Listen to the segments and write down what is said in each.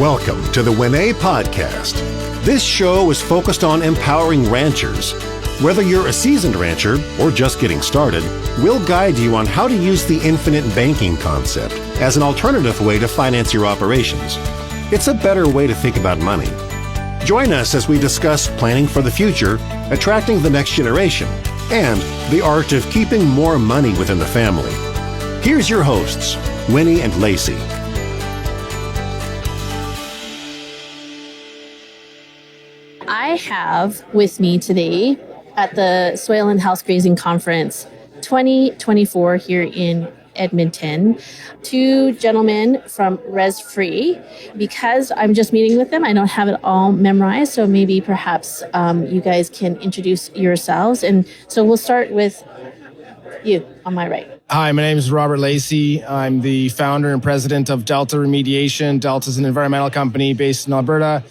Welcome to the Winnie Podcast. This show is focused on empowering ranchers. Whether you're a seasoned rancher or just getting started, we'll guide you on how to use the infinite banking concept as an alternative way to finance your operations. It's a better way to think about money. Join us as we discuss planning for the future, attracting the next generation, and the art of keeping more money within the family. Here's your hosts, Winnie and Lacey. I have with me today at the Soil and Health Grazing Conference 2024 here in Edmonton, two gentlemen from RezFree. Because I'm just meeting with them, I don't have it all memorized, so maybe perhaps you guys can introduce yourselves. And so we'll start with you on my right. Hi, my name is Robert Lacey. I'm the founder and president of Delta Remediation. Delta is an environmental company based in Alberta,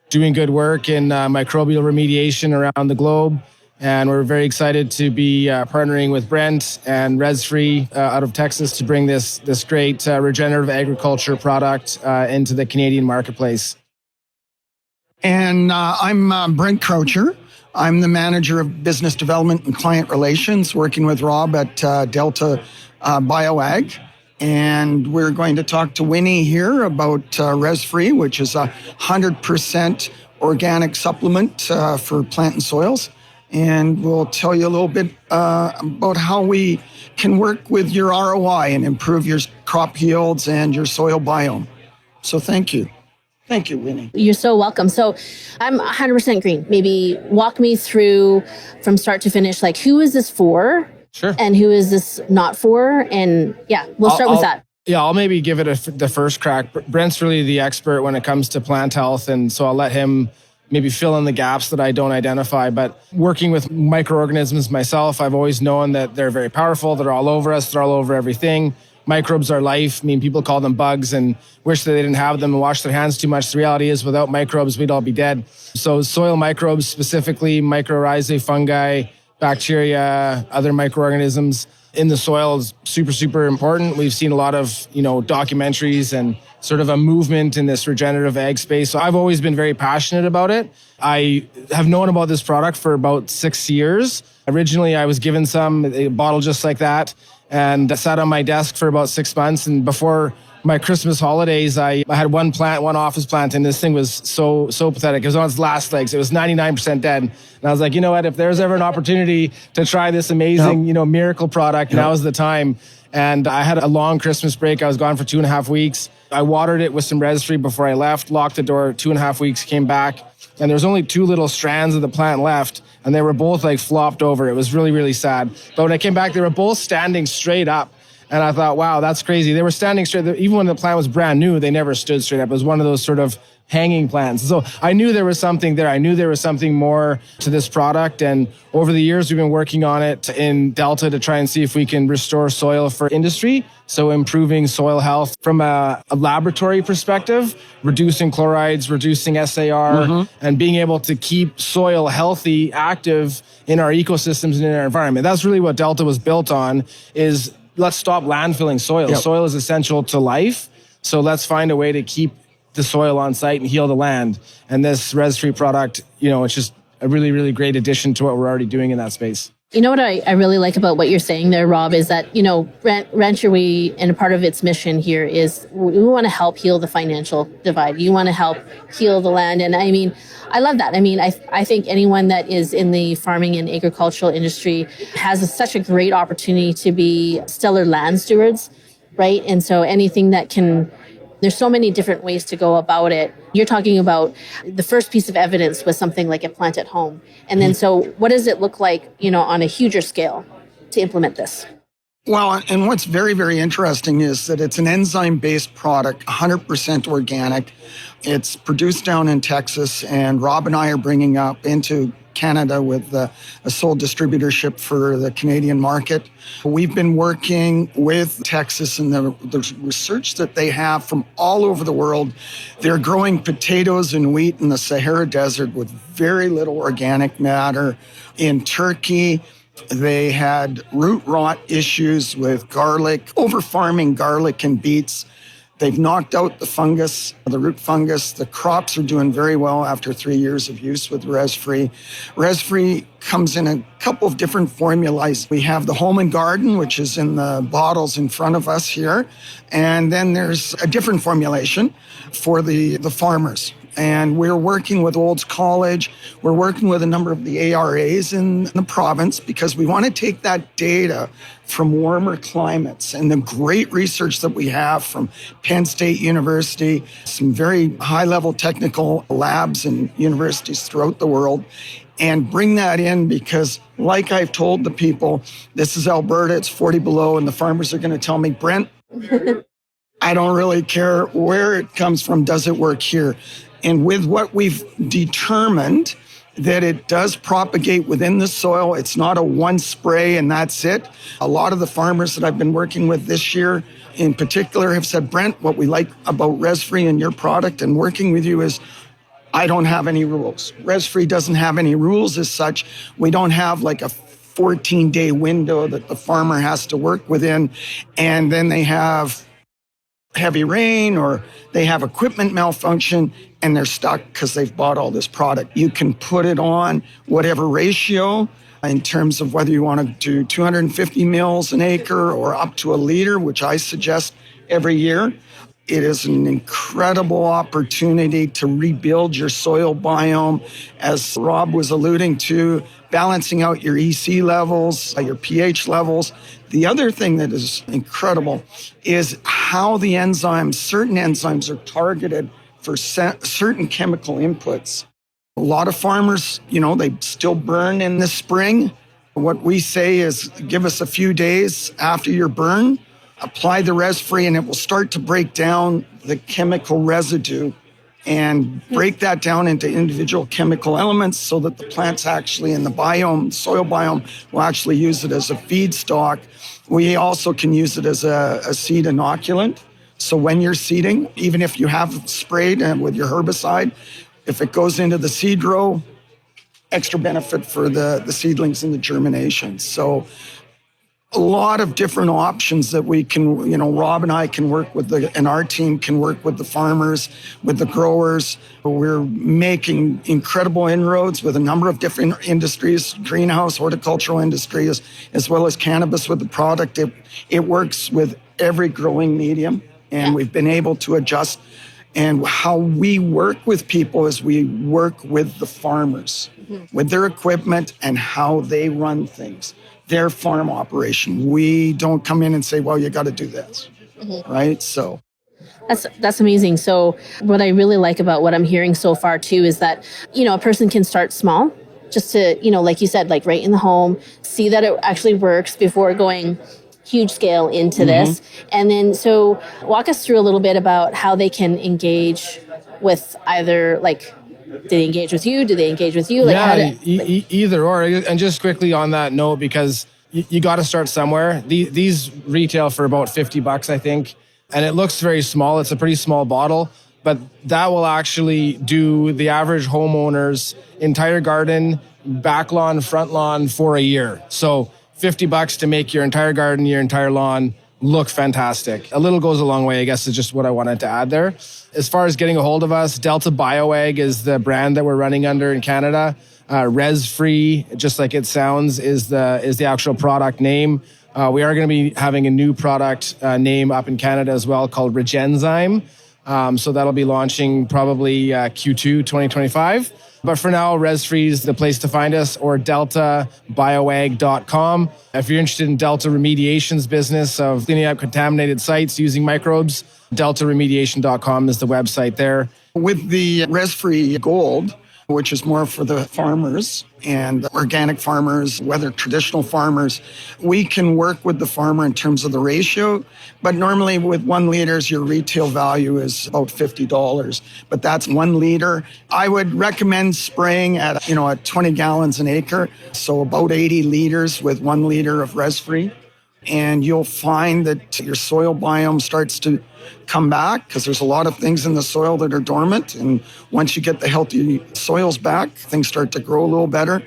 doing good work in microbial remediation around the globe. And we're very excited to be partnering with Brent and RezFree out of Texas to bring this great regenerative agriculture product into the Canadian marketplace. And I'm Brent Croucher. I'm the manager of business development and client relations, working with Rob at Delta BioAg. And we're going to talk to Winnie here about RezFree, which is a 100% organic supplement for plant and soils. And we'll tell you a little bit about how we can work with your ROI and improve your crop yields and your soil biome. So thank you. Thank you, Winnie. You're so welcome. So I'm 100% green. Maybe walk me through from start to finish, like who is this for? Sure. And who is this not for? And yeah, we'll start with that. Yeah, I'll maybe give it the first crack. Brent's really the expert when it comes to plant health, and so I'll let him maybe fill in the gaps that I don't identify. But working with microorganisms myself, I've always known that they're very powerful. They're all over us. They're all over everything. Microbes are life. I mean, people call them bugs and wish that they didn't have them and wash their hands too much. The reality is without microbes, we'd all be dead. So soil microbes, specifically mycorrhizae, fungi, bacteria, other microorganisms in the soil is super, super important. We've seen a lot of, documentaries and sort of a movement in this regenerative ag space. So I've always been very passionate about it. I have known about this product for about 6 years. Originally, I was given a bottle just like that, and I sat on my desk for about 6 months. And before my Christmas holidays, I had one office plant, and this thing was so pathetic. It was on its last legs. It was 99% dead. And I was like, you know what? If there's ever an opportunity to try this amazing, miracle product, now is the time. And I had a long Christmas break. I was gone for 2.5 weeks. I watered it with some RezFree before I left, locked the door, 2.5 weeks, came back. And there was only 2 little strands of the plant left, and they were both like flopped over. It was really, really sad. But when I came back, they were both standing straight up. And I thought, wow, that's crazy. They were standing straight. Even when the plant was brand new, they never stood straight up. It was one of those sort of hanging plants. So I knew there was something there. I knew there was something more to this product. And over the years, we've been working on it in Delta to try and see if we can restore soil for industry. So improving soil health from a laboratory perspective, reducing chlorides, reducing SAR, and being able to keep soil healthy, active in our ecosystems and in our environment. That's really what Delta was built on, is let's stop landfilling soil. Yep. Soil is essential to life. So let's find a way to keep the soil on site and heal the land. And this RezFree product, it's just a really, really great addition to what we're already doing in that space. You know what I really like about what you're saying there, Rob, is that, Rancher, and a part of its mission here is we want to help heal the financial divide. You want to help heal the land. And I mean, I love that. I mean, I think anyone that is in the farming and agricultural industry has such a great opportunity to be stellar land stewards, right? And so anything that can... There's so many different ways to go about it. You're talking about the first piece of evidence was something like a plant at home. And then so what does it look like, on a huger scale to implement this? Well, and what's very, very interesting is that it's an enzyme-based product, 100% organic. It's produced down in Texas, and Rob and I are bringing up into Canada with a sole distributorship for the Canadian market. We've been working with Texas and the research that they have from all over the world. They're growing potatoes and wheat in the Sahara Desert with very little organic matter. In Turkey, they had root rot issues with garlic, over farming garlic and beets. They've knocked out the fungus, the root fungus. The crops are doing very well after 3 years of use with RezFree. RezFree comes in a couple of different formulas. We have the Home and Garden, which is in the bottles in front of us here. And then there's a different formulation for the farmers. And we're working with Olds College. We're working with a number of the ARAs in the province because we want to take that data from warmer climates and the great research that we have from Penn State University, some very high-level technical labs and universities throughout the world, and bring that in because, like I've told the people, this is Alberta, it's 40 below, and the farmers are going to tell me, Brent, I don't really care where it comes from, does it work here? And with what we've determined, that it does propagate within the soil. It's not a one spray and that's it. A lot of the farmers that I've been working with this year in particular have said, Brent, what we like about RezFree and your product and working with you is I don't have any rules. RezFree doesn't have any rules as such. We don't have like a 14-day window that the farmer has to work within. And then they have heavy rain or they have equipment malfunction and they're stuck because they've bought all this product. You can put it on whatever ratio in terms of whether you want to do 250 mils an acre or up to a liter, which I suggest every year. It is an incredible opportunity to rebuild your soil biome, as Rob was alluding to, balancing out your EC levels, your pH levels. The other thing that is incredible is how the enzymes, certain enzymes are targeted for certain chemical inputs. A lot of farmers, they still burn in the spring. What we say is give us a few days after your burn, apply the RezFree, and it will start to break down the chemical residue and break that down into individual chemical elements so that the plants actually in the biome, soil biome, will actually use it as a feedstock. We also can use it as a seed inoculant. So when you're seeding, even if you have sprayed with your herbicide, if it goes into the seed row, extra benefit for the seedlings and the germination. So a lot of different options that we can, Rob and I can work with and our team can work with the farmers, with the growers. We're making incredible inroads with a number of different industries, greenhouse, horticultural industries, as well as cannabis with the product. It works with every growing medium, and we've been able to adjust. And how we work with people is we work with the farmers, with their equipment and how they run things. Their farm operation. We don't come in and say, well, you got to do this, right? So that's amazing. So what I really like about what I'm hearing so far too is that, a person can start small just to, like you said, like right in the home, see that it actually works before going huge scale into this. And then, so walk us through a little bit about how they can engage with either do they engage with you? Do they engage with you? Either or. And just quickly on that note, because you got to start somewhere. These retail for about $50, I think. And it looks very small. It's a pretty small bottle, but that will actually do the average homeowner's entire garden, back lawn, front lawn for a year. So $50 to make your entire garden, your entire lawn look fantastic. A little goes a long way, I guess, is just what I wanted to add there. As far as getting a hold of us, Delta BioAg is the brand that we're running under in Canada. RezFree, just like it sounds, is the actual product name. We are going to be having a new product name up in Canada as well called Regenzyme. So that'll be launching probably Q2 2025. But for now, RezFree is the place to find us, or deltabioag.com. If you're interested in Delta Remediation's business of cleaning up contaminated sites using microbes, deltaremediation.com is the website there. With the RezFree Gold, which is more for the farmers and organic farmers, whether traditional farmers, we can work with the farmer in terms of the ratio. But normally with 1 liter, your retail value is about $50. But that's 1 liter. I would recommend spraying at 20 gallons an acre. So about 80 liters with 1 liter of RezFree. And you'll find that your soil biome starts to come back because there's a lot of things in the soil that are dormant. And once you get the healthy soils back, things start to grow a little better.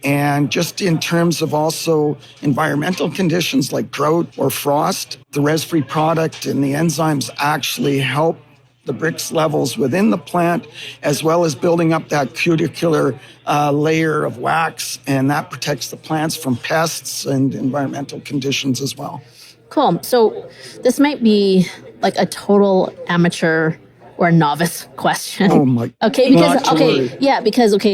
And just in terms of also environmental conditions like drought or frost, the RezFree product and the enzymes actually help the Brix levels within the plant, as well as building up that cuticular layer of wax, and that protects the plants from pests and environmental conditions as well. Cool. So this might be like a total amateur or novice question. Oh my! Okay, because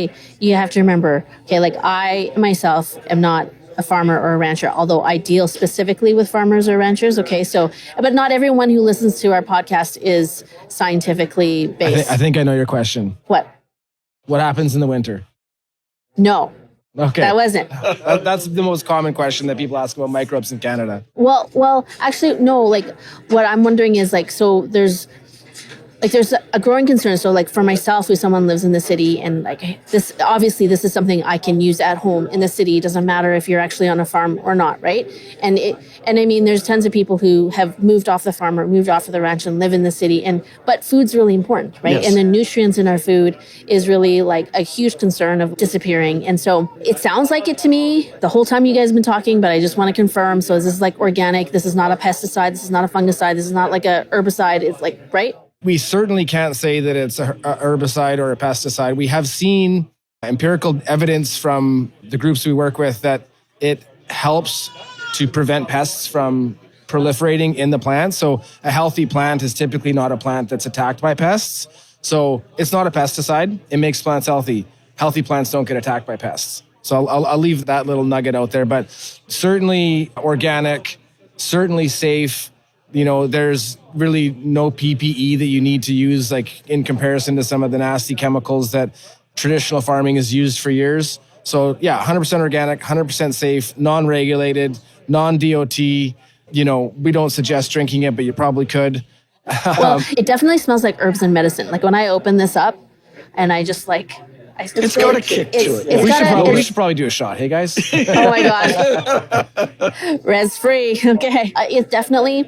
you have to remember. Okay, like I myself am not a farmer or a rancher, although I deal specifically with farmers or ranchers. Okay, so but not everyone who listens to our podcast is scientifically based. I think I know your question. What? What happens in the winter? No. Okay. That wasn't. That's the most common question that people ask about microbes in Canada. Well, actually, no. Like, what I'm wondering is so there's a growing concern. So like for myself, if someone lives in the city and like this, obviously this is something I can use at home in the city. It doesn't matter if you're actually on a farm or not, right? And I mean, there's tons of people who have moved off the farm or moved off of the ranch and live in the city. But food's really important, right? Yes. And the nutrients in our food is really like a huge concern of disappearing. And so it sounds like it to me the whole time you guys have been talking, but I just want to confirm. So this is like organic. This is not a pesticide. This is not a fungicide. This is not like a herbicide. It's like, right? We certainly can't say that it's a herbicide or a pesticide. We have seen empirical evidence from the groups we work with that it helps to prevent pests from proliferating in the plant. So a healthy plant is typically not a plant that's attacked by pests. So it's not a pesticide. It makes plants healthy. Healthy plants don't get attacked by pests. So I'll leave that little nugget out there, but certainly organic, certainly safe. There's really no PPE that you need to use, like in comparison to some of the nasty chemicals that traditional farming has used for years. So yeah, 100% organic, 100% safe, non-regulated, non-DOT. We don't suggest drinking it, but you probably could. Well, it definitely smells like herbs and medicine. Like when I open this up and I just like... It's got a kick to it. We should probably do a shot. Hey, guys. Oh, my gosh. RezFree. Okay. It's definitely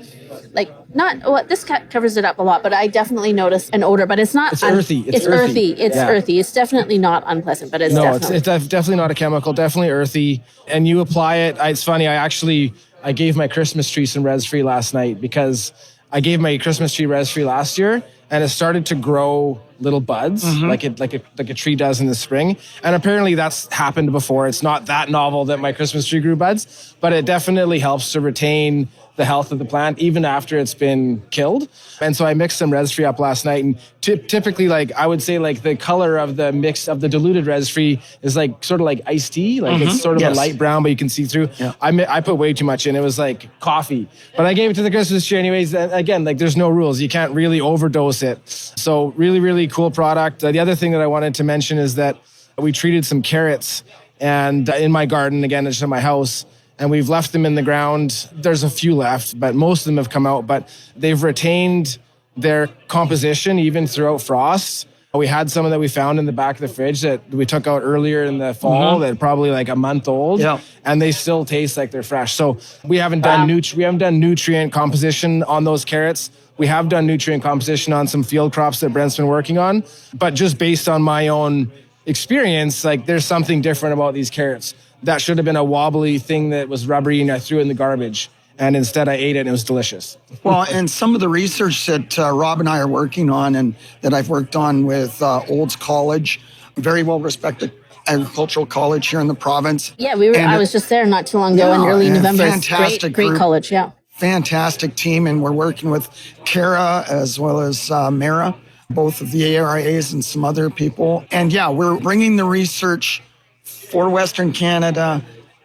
this covers it up a lot, but I definitely notice an odor, but it's not. It's earthy. It's earthy. It's earthy. It's definitely not unpleasant, but it's definitely not a chemical, definitely earthy. And you apply it. It's funny. I gave my Christmas tree some RezFree last night because I gave my Christmas tree RezFree last year and it started to grow little buds like a tree does in the spring. And apparently that's happened before. It's not that novel that my Christmas tree grew buds, but it definitely helps to retain the health of the plant even after it's been killed. And so I mixed some RezFree up last night, and typically I would say the color of the mix of the diluted RezFree is sort of like iced tea. It's sort of a light brown, but you can see through. Yeah. I put way too much in. It was like coffee, but I gave it to the Christmas tree anyways. And again, there's no rules. You can't really overdose it. So really, really cool product. The other thing that I wanted to mention is that we treated some carrots and in my garden, again, it's in my house, and we've left them in the ground. There's a few left, but most of them have come out, but they've retained their composition even throughout frost. We had some that we found in the back of the fridge that we took out earlier in the fall that are probably a month old, and they still taste like they're fresh. So we haven't done nutrient composition on those carrots. We have done nutrient composition on some field crops that Brent's been working on, but just based on my own experience, there's something different about these carrots. That should have been a wobbly thing that was rubbery and I threw it in the garbage. And instead I ate it and it was delicious. Well, and some of the research that Rob and I are working on and that I've worked on with Olds College, very well-respected agricultural college here in the province. Yeah, I was just there not too long ago in early November. Fantastic great college, yeah. Fantastic team, and we're working with Kara as well as Mara, both of the ARIAs and some other people. And yeah, we're bringing the research for Western Canada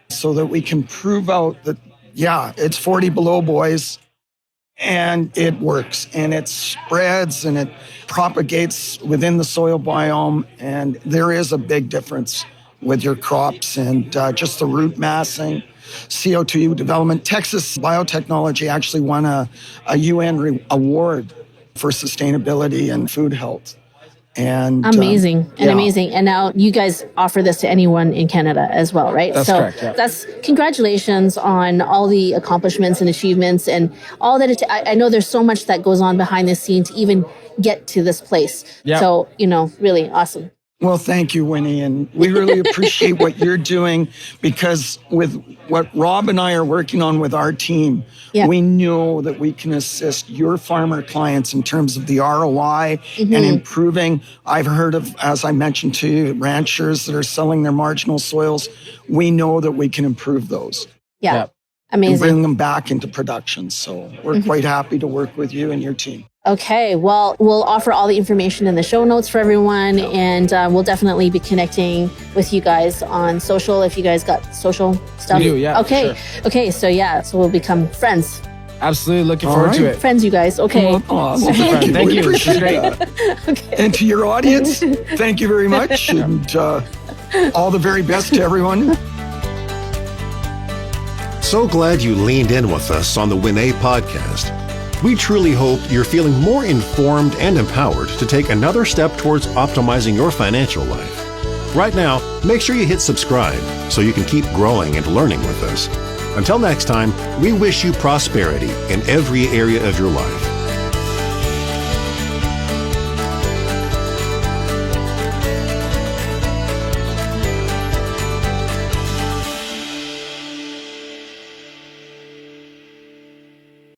so that we can prove out that, it's 40 below, boys, and it works, and it spreads, and it propagates within the soil biome, and there is a big difference with your crops and just the root massing, CO2 development. Texas Biotechnology actually won a UN award for sustainability and food health. And amazing. And now you guys offer this to anyone in Canada as well, right? That's correct. Yeah. That's congratulations on all the accomplishments and achievements and all that. I know there's so much that goes on behind the scenes to even get to this place. Yep. So, really awesome. Well, thank you, Winnie. And we really appreciate what you're doing, because with what Rob and I are working on with our team, we know that we can assist your farmer clients in terms of the ROI and improving. I've heard of, as I mentioned to you, ranchers that are selling their marginal soils. We know that we can improve those. Yeah. And Amazing. bring them back into production. So we're quite happy to work with you and your team. Okay, well, we'll offer all the information in the show notes for everyone, and we'll definitely be connecting with you guys on social if you guys got social stuff. We do, yeah. Okay, sure. okay, so we'll become friends. Absolutely looking forward to it. Friends, you guys. Okay. Well, awesome. Thank you. Thank We you. This is appreciate great. that. Okay. And to your audience, thank you very much. And all the very best to everyone. So glad you leaned in with us on the Winnie podcast. We truly hope you're feeling more informed and empowered to take another step towards optimizing your financial life. Right now, make sure you hit subscribe so you can keep growing and learning with us. Until next time, we wish you prosperity in every area of your life.